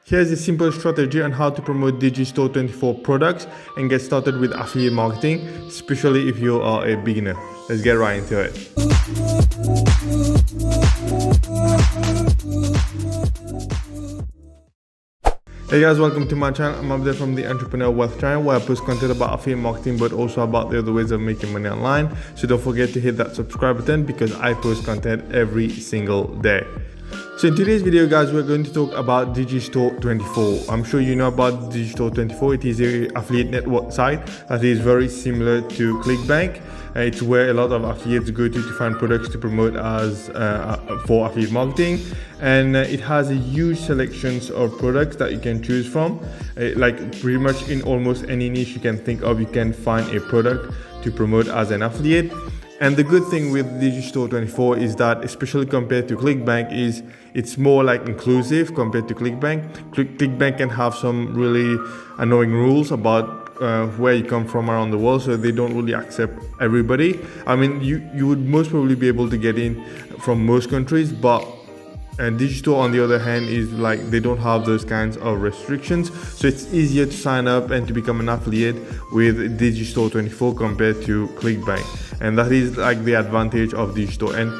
Here's a simple strategy on how to promote Digistore24 products and get started with affiliate marketing, especially if you are a beginner. Let's get right into it. Hey guys, welcome to my channel. I'm Abdel from the Entrepreneur Wealth channel, where I post content about affiliate marketing but also about the other ways of making money online. So don't forget to hit that subscribe button because I post content every single day. So in today's video guys, we're going to talk about Digistore24. I'm sure you know about Digistore24. It is an affiliate network site that is very similar to ClickBank. It's where a lot of affiliates go to find products to promote as for affiliate marketing, and it has a huge selections of products that you can choose from. Like pretty much in almost any niche you can think of, you can find a product to promote as an affiliate. And the good thing with Digistore24 is that, especially compared to ClickBank, is it's more like inclusive compared to ClickBank. ClickBank can have some really annoying rules about where you come from around the world, so they don't really accept everybody. I mean, you would most probably be able to get in from most countries, but Digistore on the other hand is like they don't have those kinds of restrictions, so it's easier to sign up and to become an affiliate with Digistore24 compared to ClickBank, and that is like the advantage of Digistore. And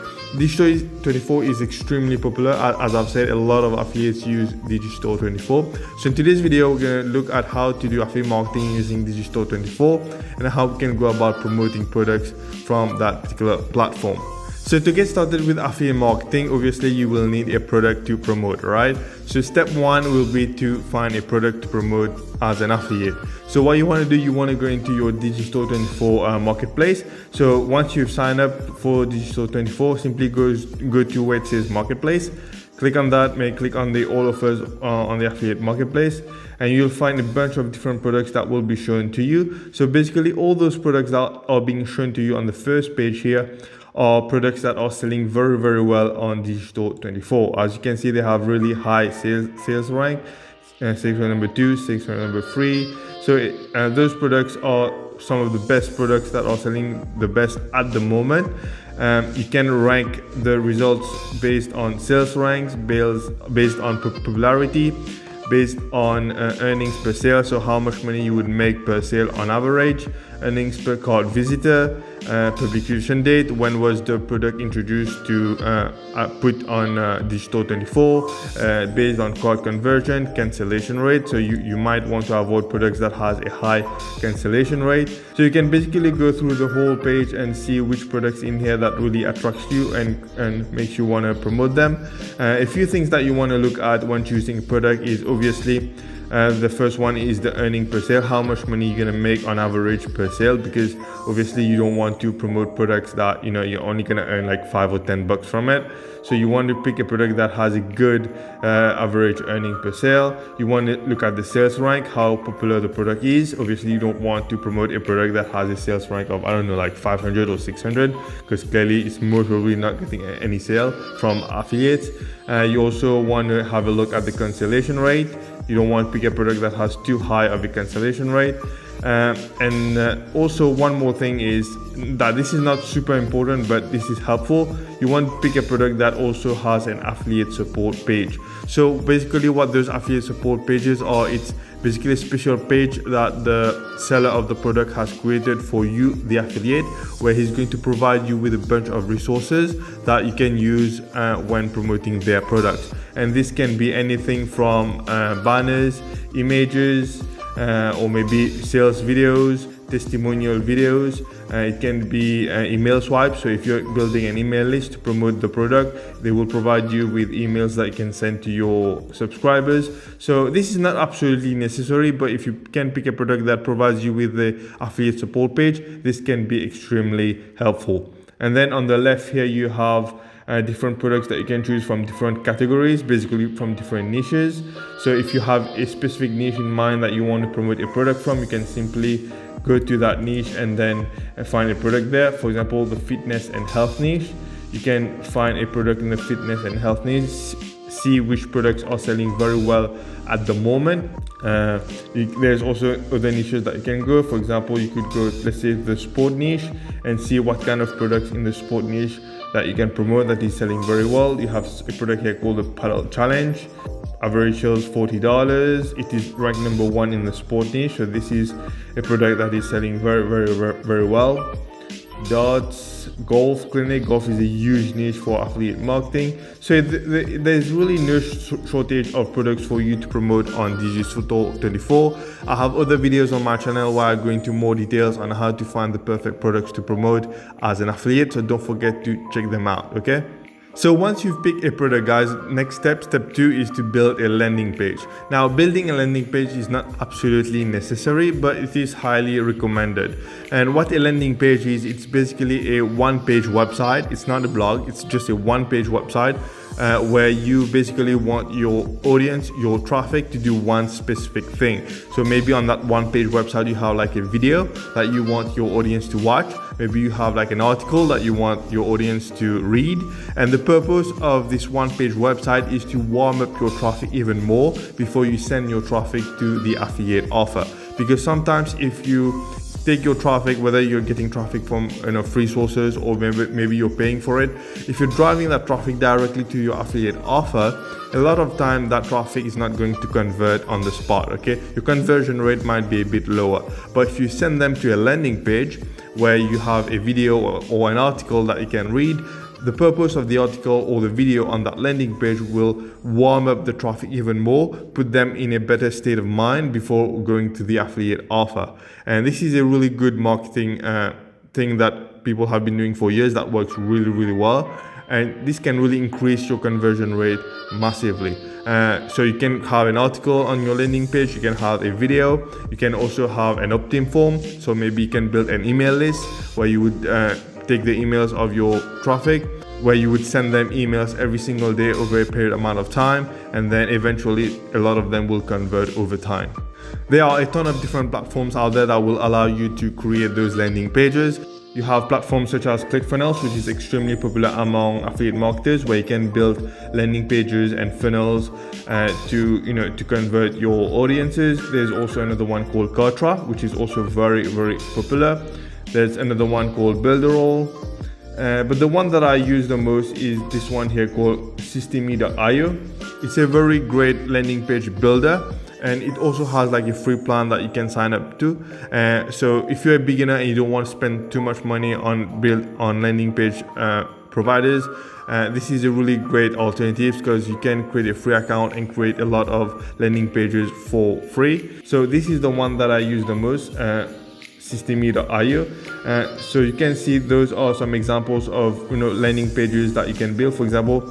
Digistore24 is extremely popular. As I've said, a lot of affiliates use Digistore24. So in today's video, we're going to look at how to do affiliate marketing using Digistore24 and how we can go about promoting products from that particular platform. So to get started with affiliate marketing, obviously you will need a product to promote, right? So step one will be to find a product to promote as an affiliate. So what you want to do, you want to go into your Digistore24 marketplace. So once you've signed up for Digistore24, simply go to where it says marketplace. Click on that, click on the all offers on the affiliate marketplace, and you'll find a bunch of different products that will be shown to you. So basically all those products that are being shown to you on the first page here are products that are selling very, very well on Digistore24. As you can see, they have really high sales rank, sales rank number 2, sales rank number 3. So those products are some of the best products that are selling the best at the moment. You can rank the results based on sales ranks, based on popularity, based on earnings per sale, so how much money you would make per sale on average, earnings per card visitor, publication date, when was the product introduced to put on Digistore24, based on card conversion, cancellation rate. So you might want to avoid products that has a high cancellation rate. So you can basically go through the whole page and see which products in here that really attracts you and makes you want to promote them. A few things that you want to look at when choosing a product is obviously the first one is the earning per sale, how much money you're going to make on average per sale, because obviously you don't want to promote products that you're only going to earn like $5 or $10 from it. So you want to pick a product that has a good average earning per sale. You want to look at the sales rank, how popular the product is. Obviously you don't want to promote a product that has a sales rank of, I don't know, like 500 or 600, because clearly it's most probably not getting any sale from affiliates. You also want to have a look at the cancellation rate. You don't want to pick a product that has too high of a cancellation rate. Also one more thing is that this is not super important, but this is helpful. You want to pick a product that also has an affiliate support page. So basically what those affiliate support pages are, it's basically a special page that the seller of the product has created for you, the affiliate, where he's going to provide you with a bunch of resources that you can use when promoting their products. And this can be anything from banners, images, or maybe sales videos, testimonial videos. It can be email swipes. So if you're building an email list to promote the product, they will provide you with emails that you can send to your subscribers. So this is not absolutely necessary, but if you can pick a product that provides you with the affiliate support page, this can be extremely helpful. And then on the left here, you have different products that you can choose from different categories, basically from different niches. So if you have a specific niche in mind that you want to promote a product from, you can simply go to that niche and then find a product there. For example, the fitness and health niche, you can find a product in the fitness and health niche, see which products are selling very well at the moment. There's also other niches that you can go. For example, you could go, let's say, the sport niche and see what kind of products in the sport niche that you can promote that is selling very well. You have a product here called the Paddle Challenge. average sales $40. It is ranked number 1 in the sport niche, so this is a product that is selling very well. Darts, golf clinic. Golf is a huge niche for affiliate marketing, so there's really no shortage of products for you to promote on Digistore24. I have other videos on my channel where I go into more details on how to find the perfect products to promote as an affiliate, so don't forget to check them out. Okay, so once you've picked a product, guys, next step 2 is to build a landing page. Now, building a landing page is not absolutely necessary, but it is highly recommended. And what a landing page is, it's basically a one-page website. It's not a blog, it's just a one-page website where you basically want your audience, your traffic, to do one specific thing. So maybe on that one-page website you have like a video that you want your audience to watch. Maybe you have like an article that you want your audience to read. And the purpose of this one-page website is to warm up your traffic even more before you send your traffic to the affiliate offer. Because sometimes if you take your traffic, whether you're getting traffic from free sources or maybe you're paying for it, if you're driving that traffic directly to your affiliate offer, a lot of time that traffic is not going to convert on the spot. Okay, your conversion rate might be a bit lower, but if you send them to a landing page where you have a video or an article that you can read, the purpose of the article or the video on that landing page will warm up the traffic even more, put them in a better state of mind before going to the affiliate offer. And this is a really good marketing thing that people have been doing for years that works really well. And this can really increase your conversion rate massively. So you can have an article on your landing page, you can have a video, you can also have an opt-in form. So maybe you can build an email list where you would take the emails of your traffic, where you would send them emails every single day over a period amount of time, and then eventually a lot of them will convert over time. There are a ton of different platforms out there that will allow you to create those landing pages. You have platforms such as ClickFunnels, which is extremely popular among affiliate marketers, where you can build landing pages and funnels to convert your audiences. There's also another one called Kartra, which is also very popular. There's another one called Builderall, but the one that I use the most is this one here called Systeme.io. It's a very great landing page builder, and it also has like a free plan that you can sign up to. So if you're a beginner and you don't want to spend too much money on landing page providers, this is a really great alternative because you can create a free account and create a lot of landing pages for free. So this is the one that I use the most. Systeme.io. So you can see those are some examples of landing pages that you can build. For example,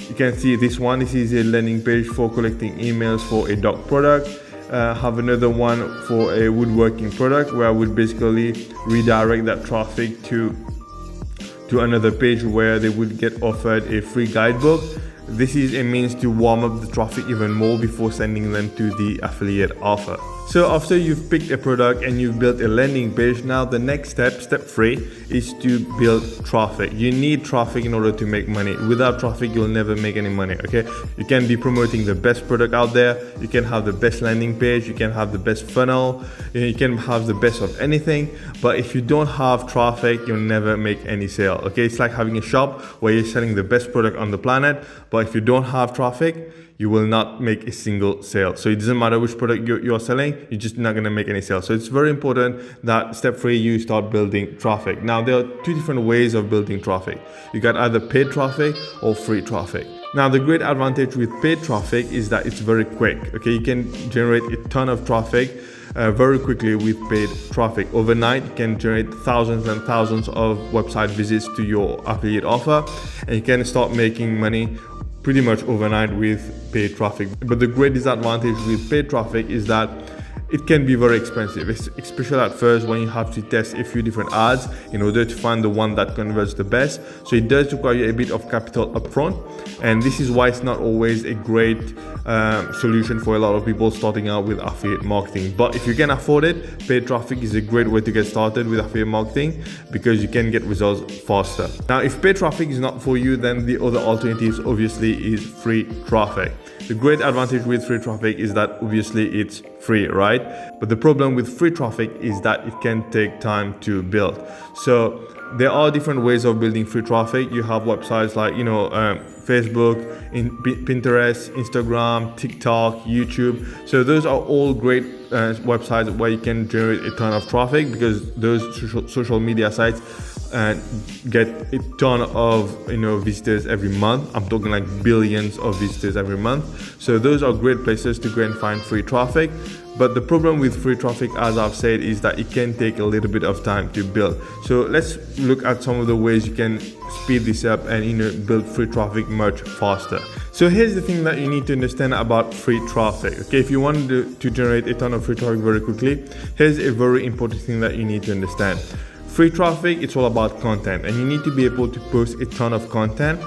you can see this one. This is a landing page for collecting emails for a dog product. Have another one for a woodworking product where I would basically redirect that traffic to another page where they would get offered a free guidebook. This is a means to warm up the traffic even more before sending them to the affiliate offer. So after you've picked a product and you've built a landing page, now the next step 3, is to build traffic. You need traffic in order to make money. Without traffic, you'll never make any money, okay? You can be promoting the best product out there. You can have the best landing page. You can have the best funnel. You can have the best of anything. But if you don't have traffic, you'll never make any sale, okay? It's like having a shop where you're selling the best product on the planet, but if you don't have traffic, you will not make a single sale. So it doesn't matter which product you're selling, you're just not gonna make any sales. So it's very important that step 3, you start building traffic. Now there are 2 different ways of building traffic. You got either paid traffic or free traffic. Now the great advantage with paid traffic is that it's very quick, okay? You can generate a ton of traffic very quickly with paid traffic. Overnight, you can generate thousands and thousands of website visits to your affiliate offer, and you can start making money pretty much overnight with paid traffic. But the great disadvantage with paid traffic is that it can be very expensive, especially at first when you have to test a few different ads in order to find the one that converts the best. So it does require a bit of capital upfront, and this is why it's not always a great solution for a lot of people starting out with affiliate marketing. But if you can afford it, paid traffic is a great way to get started with affiliate marketing because you can get results faster. Now, if paid traffic is not for you, then the other alternatives obviously is free traffic. The great advantage with free traffic is that obviously it's free, right? But the problem with free traffic is that it can take time to build. So there are different ways of building free traffic. You have websites like, Facebook, Pinterest, Instagram, TikTok, YouTube. So those are all great websites where you can generate a ton of traffic, because those social media sites get a ton of visitors every month. I'm talking like billions of visitors every month. So those are great places to go and find free traffic. But the problem with free traffic, as I've said, is that it can take a little bit of time to build. So let's look at some of the ways you can speed this up and build free traffic much faster. So here's the thing that you need to understand about free traffic. Okay, if you want to generate a ton of free traffic very quickly, here's a very important thing that you need to understand. Free traffic, it's all about content, and you need to be able to post a ton of content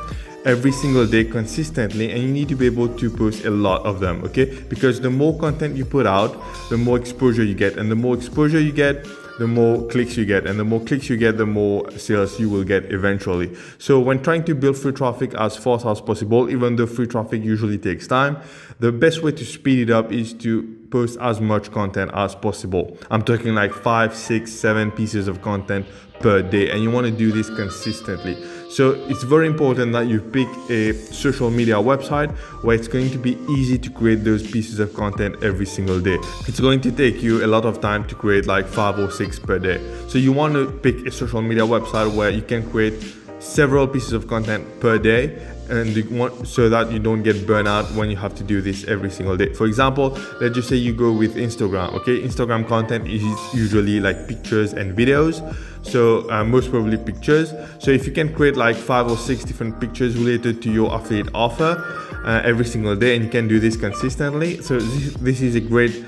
every single day consistently, and you need to be able to post a lot of them, okay? Because the more content you put out, the more exposure you get, and the more exposure you get, the more clicks you get, and the more clicks you get, the more sales you will get eventually. So when trying to build free traffic as fast as possible, even though free traffic usually takes time, the best way to speed it up is to post as much content as possible. I'm talking like 5, 6, 7 pieces of content per day, and you want to do this consistently. So it's very important that you pick a social media website where it's going to be easy to create those pieces of content every single day. It's going to take you a lot of time to create like 5 or 6 per day. So you want to pick a social media website where you can create several pieces of content per day, and you want, so that you don't get burnt out when you have to do this every single day. For example, let's just say you go with Instagram. Okay, Instagram content is usually like pictures and videos, so most probably pictures. So if you can create like 5 or 6 different pictures related to your affiliate offer every single day, and you can do this consistently, so this is a great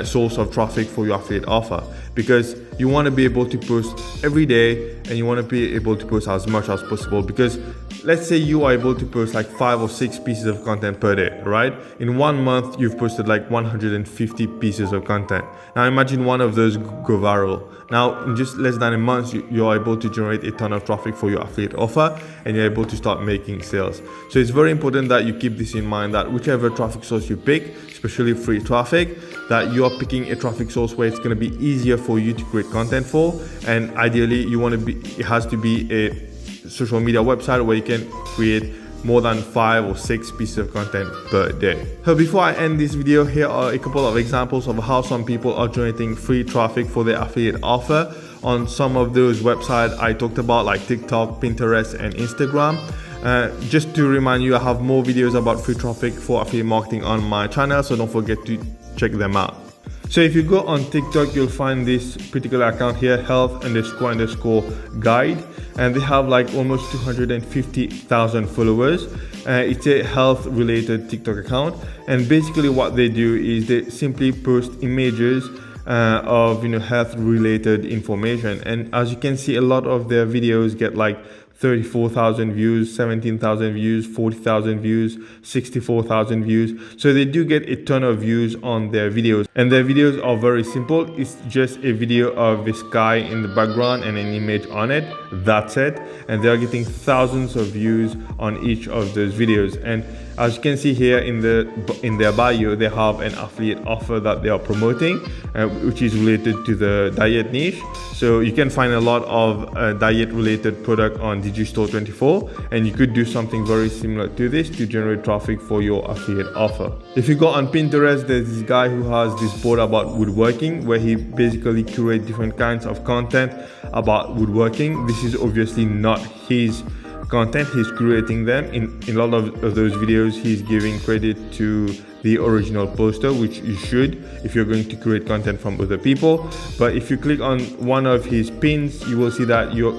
source of traffic for your affiliate offer, because you want to be able to post every day, and you want to be able to post as much as possible. Because let's say you are able to post like 5 or 6 pieces of content per day, right? In 1 month, you've posted like 150 pieces of content. Now imagine one of those go viral. Now in just less than a month, you're able to generate a ton of traffic for your affiliate offer, and you're able to start making sales. So it's very important that you keep this in mind, that whichever traffic source you pick, especially free traffic, that you are picking a traffic source where it's going to be easier for you to create content for. And ideally, it has to be a social media website where you can create more than 5 or 6 pieces of content per day. So before I end this video, here are a couple of examples of how some people are generating free traffic for their affiliate offer on some of those websites I talked about, like TikTok, Pinterest, and Instagram. Just to remind you, I have more videos about free traffic for affiliate marketing on my channel, so don't forget to check them out. So if you go on TikTok, you'll find this particular account here, health__guide, and they have like almost 250,000 followers. It's a health related TikTok account, and basically what they do is they simply post images of health related information. And as you can see, a lot of their videos get like 34,000 views, 17,000 views, 40,000 views, 64,000 views. So they do get a ton of views on their videos, and their videos are very simple. It's just a video of the sky in the background and an image on it. That's it. And they are getting thousands of views on each of those videos. And as you can see here in their bio, they have an affiliate offer that they are promoting, which is related to the diet niche. So you can find a lot of diet related product on Digistore24, and you could do something very similar to this to generate traffic for your affiliate offer. If you go on Pinterest, there's this guy who has this board about woodworking, where he basically curates different kinds of content about woodworking. This is obviously not his content, he's creating them. In a lot of those videos, he's giving credit to the original poster, which you should if you're going to create content from other people. But if you click on one of his pins, you will see that you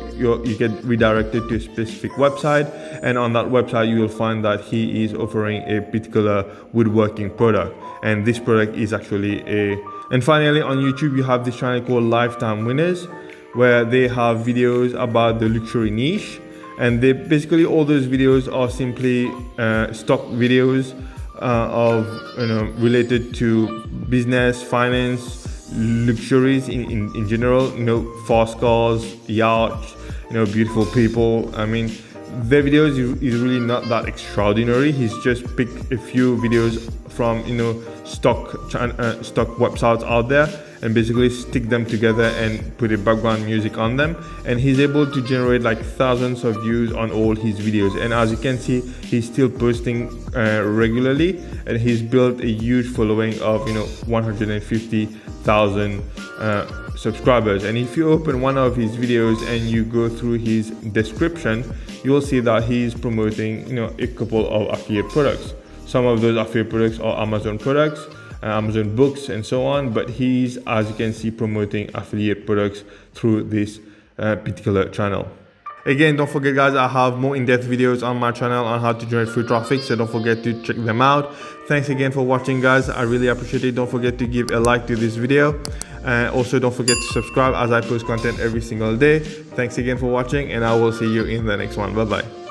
get redirected to a specific website, and on that website you will find that he is offering a particular woodworking product, and this product is actually And finally, on YouTube, you have this channel called Lifetime Winners, where they have videos about the luxury niche. And they basically, all those videos are simply stock videos related to business, finance, luxuries in general. Fast cars, yachts, beautiful people. I mean, their videos is really not that extraordinary. He's just picked a few videos from stock websites out there and basically stick them together and put a background music on them, and he's able to generate like thousands of views on all his videos. And as you can see, he's still posting regularly, and he's built a huge following of 150,000 subscribers. And if you open one of his videos and you go through his description, you will see that he's promoting a couple of affiliate products. Some of those affiliate products are Amazon products, Amazon books, and so on, but he's, as you can see, promoting affiliate products through this particular channel. Again, don't forget guys, I have more in-depth videos on my channel on how to generate free traffic, so don't forget to check them out. Thanks again for watching guys, I really appreciate it. Don't forget to give a like to this video, and also don't forget to subscribe as I post content every single day. Thanks again for watching, and I will see you in the next one. Bye bye.